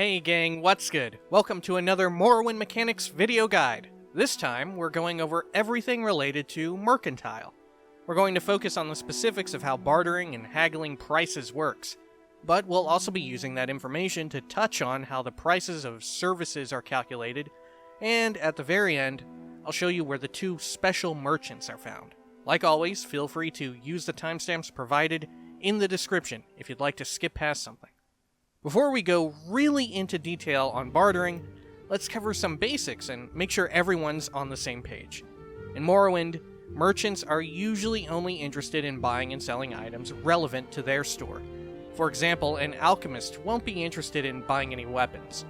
Hey gang, what's good? Welcome to another Morrowind Mechanics video guide. This time, we're going over everything related to Mercantile. We're going to focus on the specifics of how bartering and haggling prices works, but we'll also be using that information to touch on how the prices of services are calculated, and at the very end, I'll show you where the two special merchants are found. Like always, feel free to use the timestamps provided in the description if you'd like to skip past something. Before we go really into detail on bartering, let's cover some basics and make sure everyone's on the same page. In Morrowind, merchants are usually only interested in buying and selling items relevant to their store. For example, an alchemist won't be interested in buying any weapons.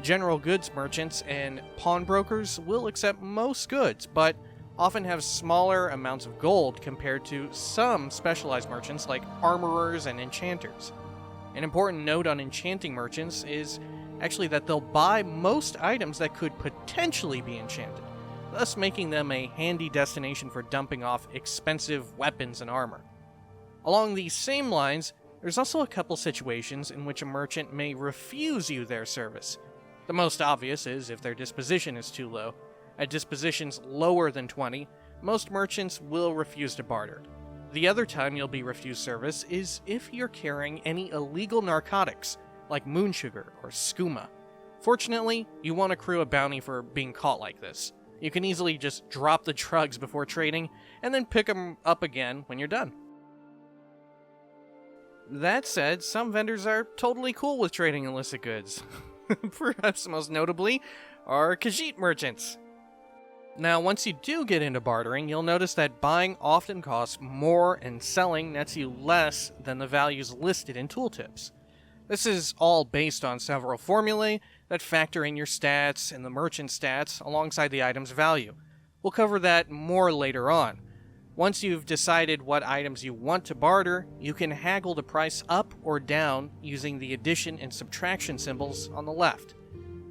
General goods merchants and pawnbrokers will accept most goods, but often have smaller amounts of gold compared to some specialized merchants like armorers and enchanters. An important note on enchanting merchants is actually that they'll buy most items that could potentially be enchanted, thus making them a handy destination for dumping off expensive weapons and armor. Along these same lines, there's also a couple situations in which a merchant may refuse you their service. The most obvious is if their disposition is too low. At dispositions lower than 20, most merchants will refuse to barter. The other time you'll be refused service is if you're carrying any illegal narcotics, like moonsugar or skooma. Fortunately, you won't accrue a bounty for being caught like this. You can easily just drop the drugs before trading, and then pick them up again when you're done. That said, some vendors are totally cool with trading illicit goods. Perhaps most notably are Khajiit merchants. Now, once you do get into bartering, you'll notice that buying often costs more and selling nets you less than the values listed in tooltips. This is all based on several formulae that factor in your stats and the merchant stats alongside the item's value. We'll cover that more later on. Once you've decided what items you want to barter, you can haggle the price up or down using the addition and subtraction symbols on the left.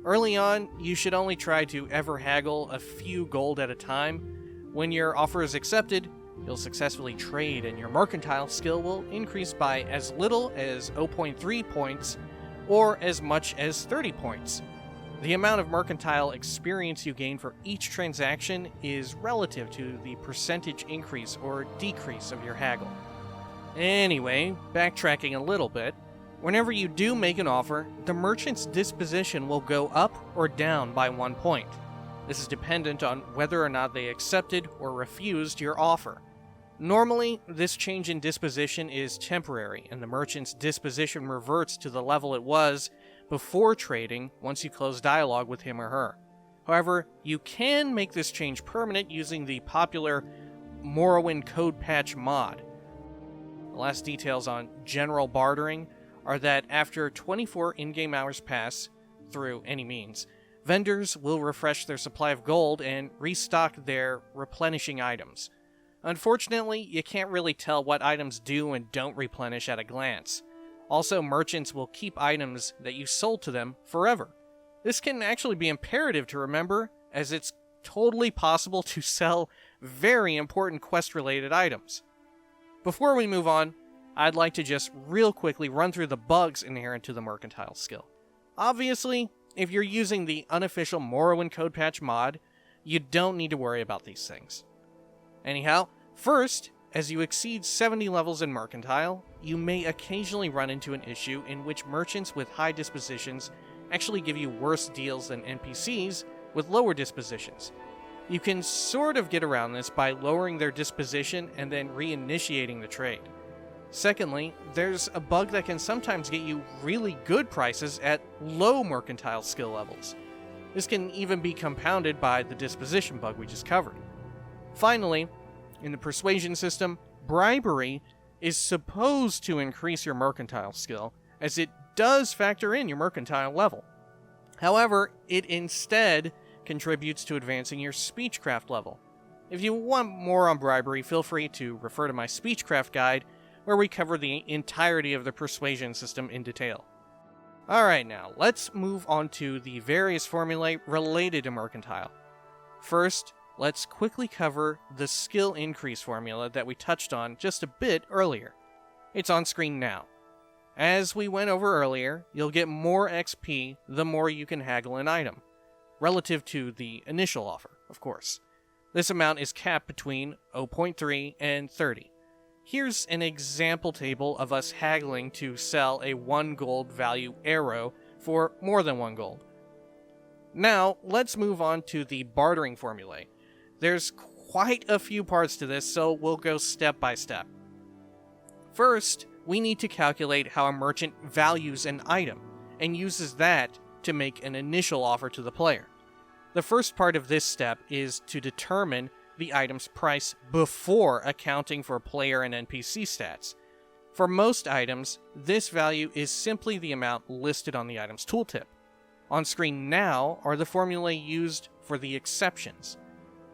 Early on, you should only try to ever haggle a few gold at a time. When your offer is accepted, you'll successfully trade and your mercantile skill will increase by as little as 0.3 points or as much as 30 points. The amount of mercantile experience you gain for each transaction is relative to the percentage increase or decrease of your haggle. Anyway, backtracking a little bit, whenever you do make an offer, the merchant's disposition will go up or down by 1 point. This is dependent on whether or not they accepted or refused your offer. Normally, this change in disposition is temporary, and the merchant's disposition reverts to the level it was before trading once you close dialogue with him or her. However, you can make this change permanent using the popular Morrowind Code Patch mod. The last details on general bartering are that after 24 in-game hours pass, through any means, vendors will refresh their supply of gold and restock their replenishing items. Unfortunately, you can't really tell what items do and don't replenish at a glance. Also, merchants will keep items that you sold to them forever. This can actually be imperative to remember, as it's totally possible to sell very important quest-related items. Before we move on, I'd like to just real quickly run through the bugs inherent to the mercantile skill. Obviously, if you're using the unofficial Morrowind Code Patch mod, you don't need to worry about these things. Anyhow, first, as you exceed 70 levels in Mercantile, you may occasionally run into an issue in which merchants with high dispositions actually give you worse deals than NPCs with lower dispositions. You can sort of get around this by lowering their disposition and then reinitiating the trade. Secondly, there's a bug that can sometimes get you really good prices at low mercantile skill levels. This can even be compounded by the disposition bug we just covered. Finally, in the persuasion system, bribery is supposed to increase your mercantile skill, as it does factor in your mercantile level. However, it instead contributes to advancing your speechcraft level. If you want more on bribery, feel free to refer to my speechcraft guide, where we cover the entirety of the persuasion system in detail. Alright now, let's move on to the various formulae related to Mercantile. First, let's quickly cover the skill increase formula that we touched on just a bit earlier. It's on screen now. As we went over earlier, you'll get more XP the more you can haggle an item, relative to the initial offer, of course. This amount is capped between 0.3 and 30. Here's an example table of us haggling to sell a 1 gold value arrow for more than 1 gold. Now, let's move on to the bartering formulae. There's quite a few parts to this, so we'll go step by step. First, we need to calculate how a merchant values an item, and uses that to make an initial offer to the player. The first part of this step is to determine the item's price before accounting for player and NPC stats. For most items, this value is simply the amount listed on the item's tooltip. On screen now are the formulae used for the exceptions.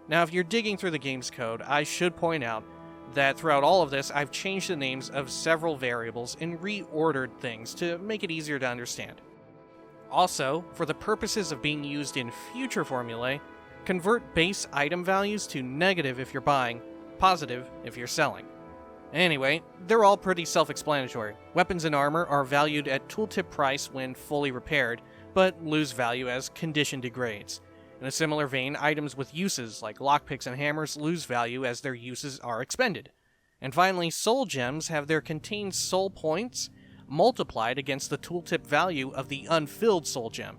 Now, if you're digging through the game's code, I should point out that throughout all of this, I've changed the names of several variables and reordered things to make it easier to understand. Also, for the purposes of being used in future formulae, convert base item values to negative if you're buying, positive if you're selling. Anyway, they're all pretty self-explanatory. Weapons and armor are valued at tooltip price when fully repaired, but lose value as condition degrades. In a similar vein, items with uses like lockpicks and hammers lose value as their uses are expended. And finally, soul gems have their contained soul points multiplied against the tooltip value of the unfilled soul gem.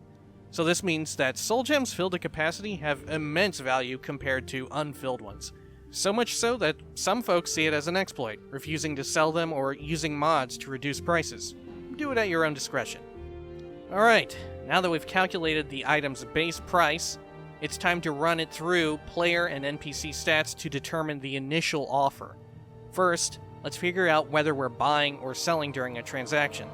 So this means that soul gems filled to capacity have immense value compared to unfilled ones. So much so that some folks see it as an exploit, refusing to sell them or using mods to reduce prices. Do it at your own discretion. Alright, now that we've calculated the item's base price, it's time to run it through player and NPC stats to determine the initial offer. First, let's figure out whether we're buying or selling during a transaction.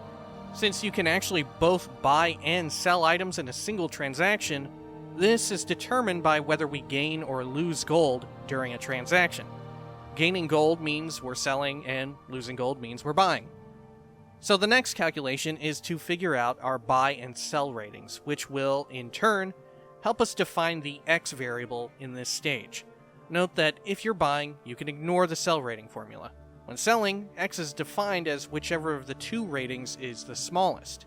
Since you can actually both buy and sell items in a single transaction, this is determined by whether we gain or lose gold during a transaction. Gaining gold means we're selling, and losing gold means we're buying. So the next calculation is to figure out our buy and sell ratings, which will, in turn, help us define the X variable in this stage. Note that if you're buying, you can ignore the sell rating formula. When selling, X is defined as whichever of the two ratings is the smallest.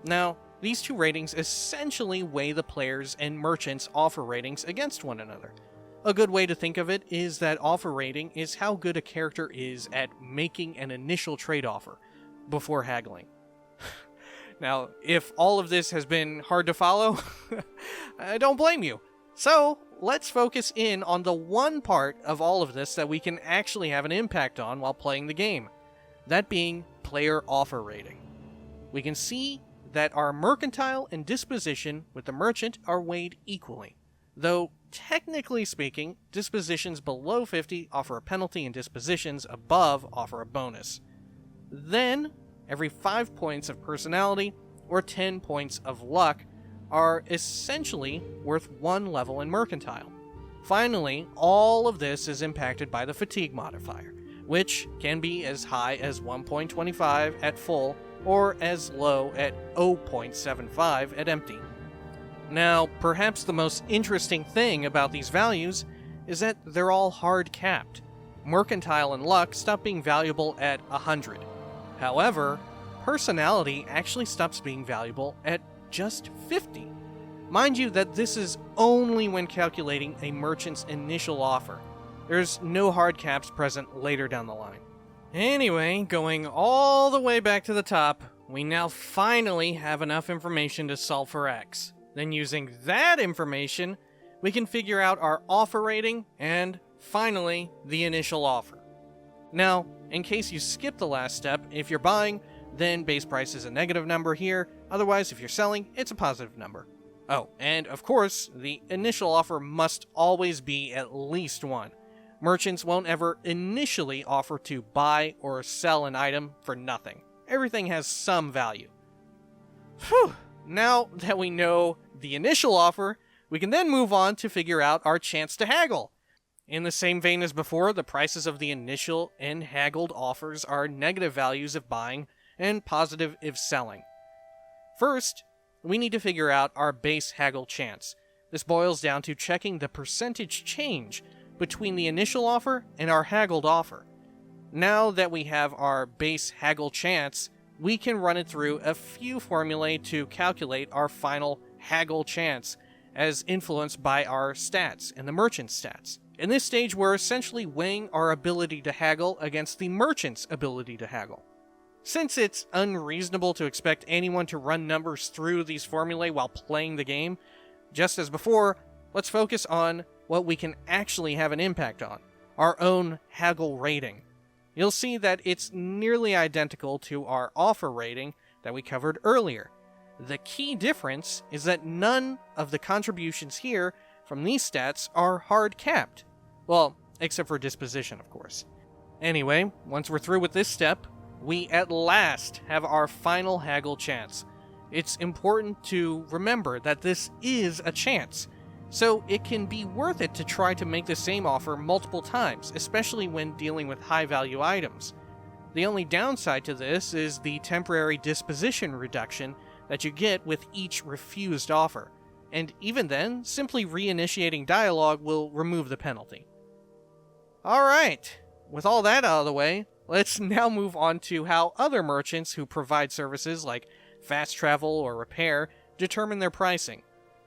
Now, these two ratings essentially weigh the players' and merchants' offer ratings against one another. A good way to think of it is that offer rating is how good a character is at making an initial trade offer before haggling. Now, if all of this has been hard to follow, I don't blame you. So, let's focus in on the one part of all of this that we can actually have an impact on while playing the game. That being player offer rating. We can see that our mercantile and disposition with the merchant are weighed equally. Though, technically speaking, dispositions below 50 offer a penalty and dispositions above offer a bonus. Then, every 5 points of personality or 10 points of luck are essentially worth 1 level in Mercantile. Finally, all of this is impacted by the fatigue modifier, which can be as high as 1.25 at full or as low at 0.75 at empty. Now, perhaps the most interesting thing about these values is that they're all hard capped. Mercantile and luck stop being valuable at 100. However, personality actually stops being valuable at just 50. Mind you that this is only when calculating a merchant's initial offer. There's no hard caps present later down the line. Anyway, going all the way back to the top, we now finally have enough information to solve for X. Then using that information, we can figure out our offer rating and, finally, the initial offer. Now, in case you skip the last step, if you're buying, then base price is a negative number here. Otherwise, if you're selling, it's a positive number. Oh, and of course, the initial offer must always be at least 1. Merchants won't ever initially offer to buy or sell an item for nothing. Everything has some value. Phew! Now that we know the initial offer, we can then move on to figure out our chance to haggle. In the same vein as before, the prices of the initial and haggled offers are negative values if buying and positive if selling. First, we need to figure out our base haggle chance. This boils down to checking the percentage change between the initial offer and our haggled offer. Now that we have our base haggle chance, we can run it through a few formulae to calculate our final haggle chance, as influenced by our stats and the merchant's stats. In this stage, we're essentially weighing our ability to haggle against the merchant's ability to haggle. Since it's unreasonable to expect anyone to run numbers through these formulae while playing the game, just as before, let's focus on what we can actually have an impact on, our own haggle rating. You'll see that it's nearly identical to our offer rating that we covered earlier. The key difference is that none of the contributions here from these stats are hard capped. Well, except for disposition, of course. Anyway, once we're through with this step, we at last have our final haggle chance. It's important to remember that this is a chance, so it can be worth it to try to make the same offer multiple times, especially when dealing with high-value items. The only downside to this is the temporary disposition reduction that you get with each refused offer, and even then, simply reinitiating dialogue will remove the penalty. Alright, with all that out of the way, let's now move on to how other merchants who provide services like fast travel or repair determine their pricing.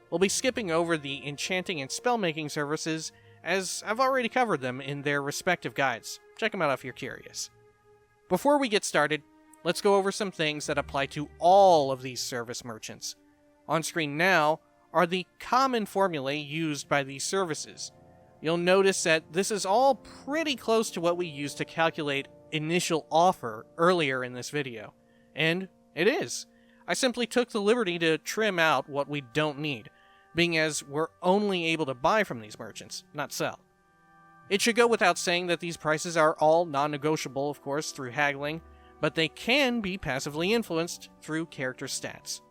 We'll be skipping over the enchanting and spellmaking services, as I've already covered them in their respective guides. Check them out if you're curious. Before we get started, let's go over some things that apply to all of these service merchants. On screen now are the common formulae used by these services. You'll notice that this is all pretty close to what we used to calculate initial offer earlier in this video. And it is. I simply took the liberty to trim out what we don't need, being as we're only able to buy from these merchants, not sell. It should go without saying that these prices are all non-negotiable, of course, through haggling, but they can be passively influenced through character stats.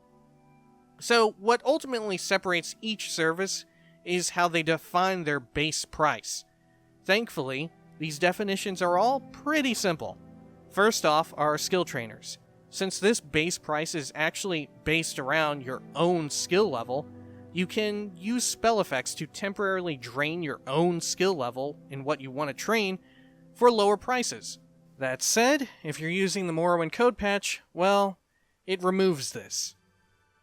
So, what ultimately separates each service is how they define their base price. Thankfully, these definitions are all pretty simple. First off are skill trainers. Since this base price is actually based around your own skill level, you can use spell effects to temporarily drain your own skill level in what you want to train for lower prices. That said, if you're using the Morrowind code patch, well, it removes this.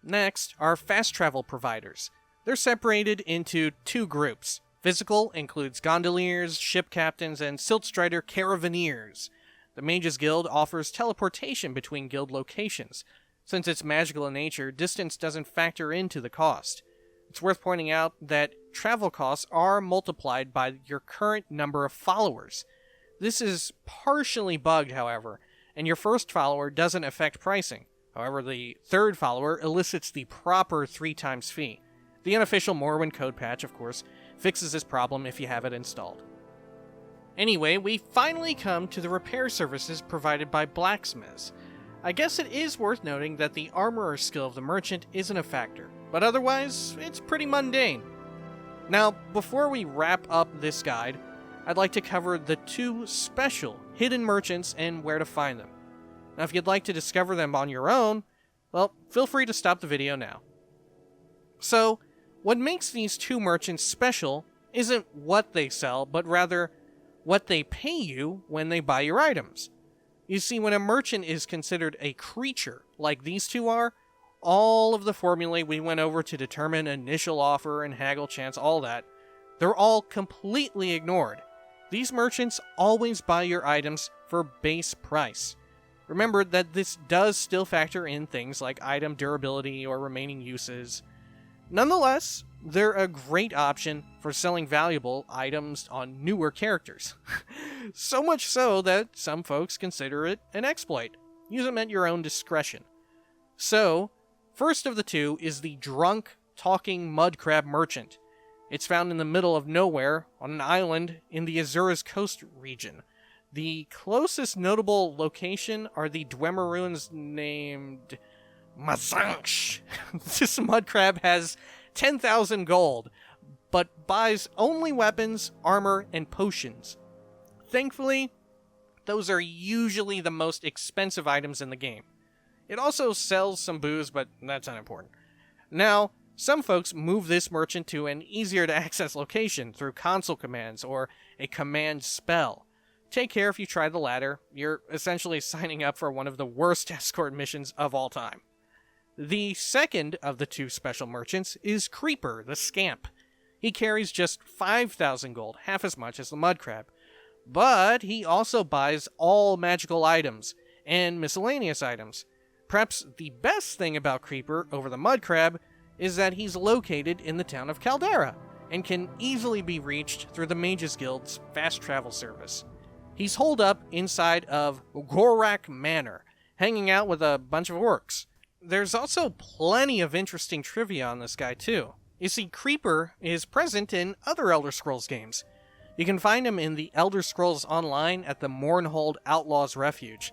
Next are fast travel providers. They're separated into two groups. Physical includes gondoliers, ship captains, and Siltstrider caravaneers. The Mages Guild offers teleportation between guild locations. Since it's magical in nature, distance doesn't factor into the cost. It's worth pointing out that travel costs are multiplied by your current number of followers. This is partially bugged, however, and your first follower doesn't affect pricing. However, the third follower elicits the proper 3 times fee. The unofficial Morrowind code patch, of course, fixes this problem if you have it installed. Anyway, we finally come to the repair services provided by blacksmiths. I guess it is worth noting that the armorer skill of the merchant isn't a factor, but otherwise, it's pretty mundane. Now, before we wrap up this guide, I'd like to cover the 2 special hidden merchants and where to find them. Now, if you'd like to discover them on your own, well, feel free to stop the video now. So, what makes these 2 merchants special isn't what they sell, but rather what they pay you when they buy your items. You see, when a merchant is considered a creature, like these 2 are, all of the formulae we went over to determine initial offer and haggle chance, all that, they're all completely ignored. These merchants always buy your items for base price. Remember that this does still factor in things like item durability or remaining uses. Nonetheless, they're a great option for selling valuable items on newer characters. So much so that some folks consider it an exploit. Use them at your own discretion. So, first of the 2 is the drunk, talking mudcrab merchant. It's found in the middle of nowhere on an island in the Azura's Coast region. The closest notable location are the Dwemer ruins named Mazansh. This mudcrab has 10,000 gold, but buys only weapons, armor, and potions. Thankfully, those are usually the most expensive items in the game. It also sells some booze, but that's unimportant. Now, some folks move this merchant to an easier to access location through console commands or a command spell. take care if you try the latter. You're essentially signing up for one of the worst escort missions of all time. The second of the two special merchants is Creeper, the Scamp. He carries just 5,000 gold, half as much as the Mud Crab. But he also buys all magical items and miscellaneous items. Perhaps the best thing about Creeper over the Mud Crab is that he's located in the town of Caldera and can easily be reached through the Mages Guild's fast travel service. He's holed up inside of Gorak Manor, hanging out with a bunch of orcs. There's also plenty of interesting trivia on this guy too. You see, Creeper is present in other Elder Scrolls games. You can find him in the Elder Scrolls Online at the Mournhold Outlaws Refuge.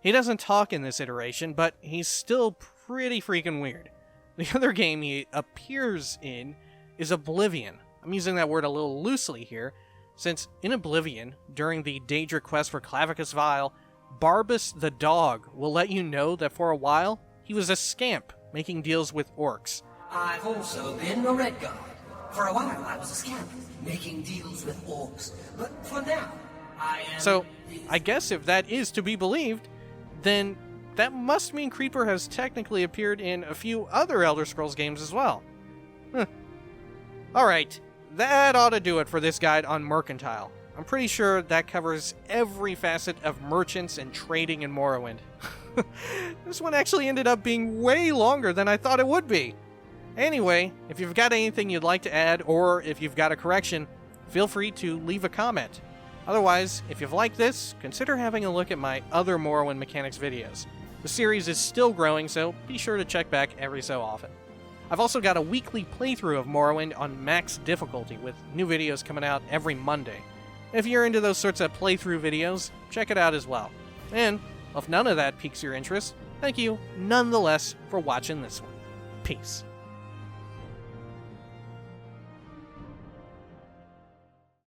He doesn't talk in this iteration, but he's still pretty freaking weird. The other game he appears in is Oblivion. I'm using that word a little loosely here, since in Oblivion, during the Daedric quest for Clavicus Vile, Barbas the dog will let you know that for a while, he was a scamp making deals with orcs. I've also been a red guard. For a while I was a scamp, making deals with orcs. But for now, I am... So, I guess if that is to be believed, then that must mean Creeper has technically appeared in a few other Elder Scrolls games as well. Alright, that ought to do it for this guide on Mercantile. I'm pretty sure that covers every facet of merchants and trading in Morrowind. This one actually ended up being way longer than I thought it would be. Anyway, if you've got anything you'd like to add, or if you've got a correction, feel free to leave a comment. Otherwise, if you've liked this, consider having a look at my other Morrowind mechanics videos. The series is still growing, so be sure to check back every so often. I've also got a weekly playthrough of Morrowind on max difficulty, with new videos coming out every Monday. If you're into those sorts of playthrough videos, check it out as well. And if none of that piques your interest, thank you nonetheless for watching this one. Peace.